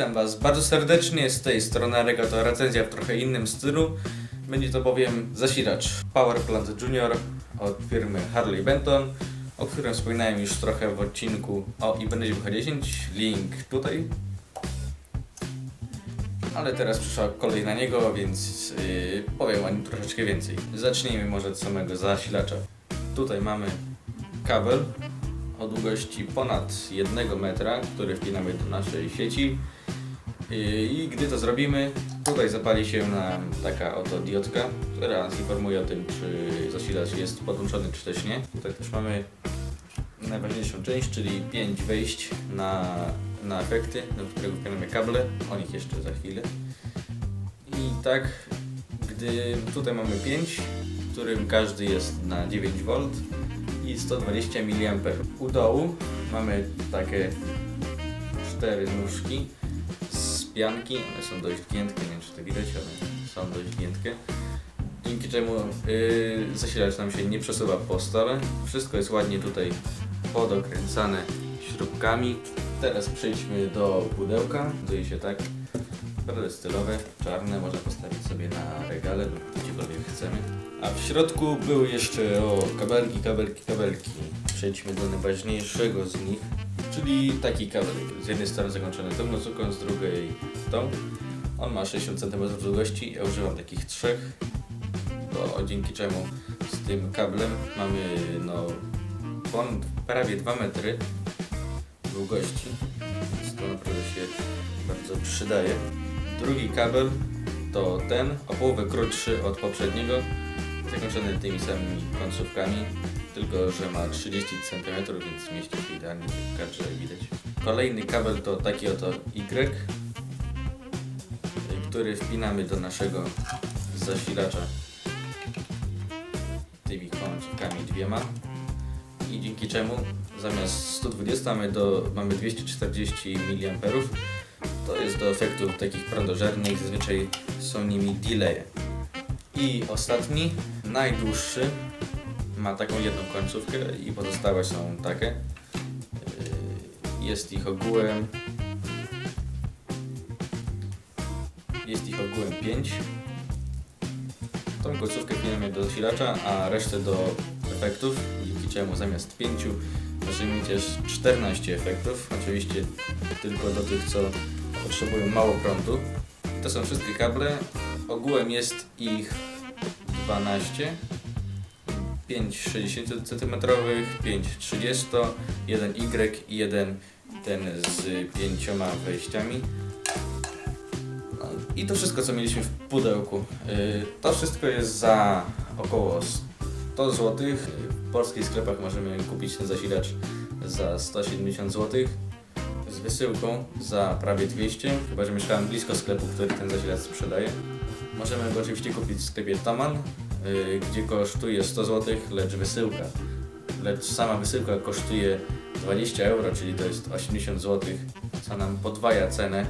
Witam Was bardzo serdecznie, z tej strony Arego, to recenzja w trochę innym stylu. Będzie to bowiem zasilacz Powerplant Junior od firmy Harley Benton, o którym wspominałem już trochę w odcinku o iBenefit 10, link tutaj. Ale teraz przyszła kolej na niego, więc powiem o nim troszeczkę więcej. Zacznijmy może od samego zasilacza. Tutaj mamy kabel o długości ponad 1 metra, który wpinamy do naszej sieci i gdy to zrobimy, tutaj zapali się nam taka oto diodka, która nas informuje o tym, czy zasilacz jest podłączony, czy też nie. Tutaj też mamy najważniejszą część, czyli 5 wejść na efekty, do którego wpinamy kable, o nich jeszcze za chwilę. I tak, gdy tutaj mamy 5, w którym każdy jest na 9V i 120 mA. U dołu mamy takie 4 nóżki z pianki, one są dość giętkie, nie wiem czy to widać, ale są dość giętkie. Dzięki czemu zasilacz nam się nie przesuwa po stole. Wszystko jest ładnie tutaj podokręcane śrubkami. Teraz przejdźmy do pudełka. Dzieje się tak. Naprawdę stylowe, czarne, można postawić sobie na regale lub gdziekolwiek chcemy. A w środku były jeszcze kabelki. Przejdźmy do najważniejszego z nich, czyli taki kabel. Z jednej strony zakończony tą nocuką, z drugiej tą. On ma 60 cm długości, ja używam takich 3, dzięki czemu z tym kablem mamy prawie 2 metry długości, więc to naprawdę się bardzo przydaje. Drugi kabel to ten, o połowę krótszy od poprzedniego, zakończony tymi samymi końcówkami, tylko że ma 30 cm, więc mieści się idealnie w kadrze, jak widać. Kolejny kabel to taki oto Y, który wpinamy do naszego zasilacza tymi końcówkami 2 i dzięki czemu zamiast 120 mamy 240 mA. To jest do efektów takich prądożernych, zazwyczaj są nimi delaye. I ostatni, najdłuższy, ma taką jedną końcówkę i pozostałe są takie. Jest ich ogółem 5. Tą końcówkę wpinamy do zasilacza, a resztę do efektów, dzięki czemu zamiast 5 możemy mieć też 14 efektów. Oczywiście tylko do tych, co potrzebują mało prądu. To są wszystkie kable. Ogółem jest ich 12. 5 60 cm, 5 30, 1 Y i jeden ten z 5 wejściami. I to wszystko, co mieliśmy w pudełku. To wszystko jest za około 100 zł. W polskich sklepach możemy kupić ten zasilacz za 170 zł. Z wysyłką za prawie 200, chyba że mieszkałem blisko sklepu, który ten zasilacz sprzedaje. Możemy go oczywiście kupić w sklepie Thomann, gdzie kosztuje 100 zł, lecz sama wysyłka kosztuje 20 euro, czyli to jest 80 zł, co nam podwaja cenę.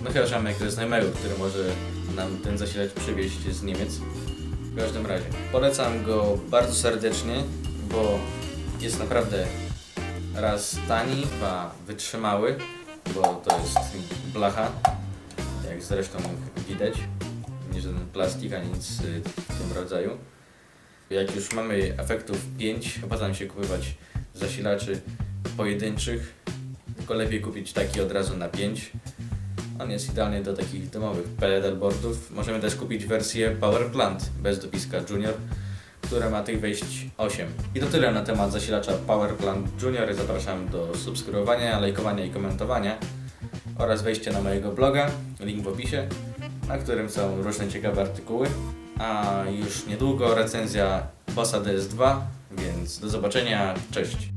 No chyba, że mamy jakiegoś znajomego, który może nam ten zasilacz przywieźć z Niemiec. W każdym razie polecam go bardzo serdecznie, bo jest naprawdę raz tani, dwa wytrzymały, bo to jest blacha, jak zresztą widać, nie żaden plastik ani nic w tym rodzaju. Jak już mamy efektów 5, opłaca nam się kupować zasilaczy pojedynczych, tylko lepiej kupić taki od razu na 5. On jest idealny do takich domowych pedalboardów. Możemy też kupić wersję Powerplant bez dopiska Junior, która ma tych wejść 8. I to tyle na temat zasilacza Powerplant Junior. Zapraszam do subskrybowania, lajkowania i komentowania oraz wejścia na mojego bloga, link w opisie, na którym są różne ciekawe artykuły. A już niedługo recenzja Bossa DS2, więc do zobaczenia, cześć!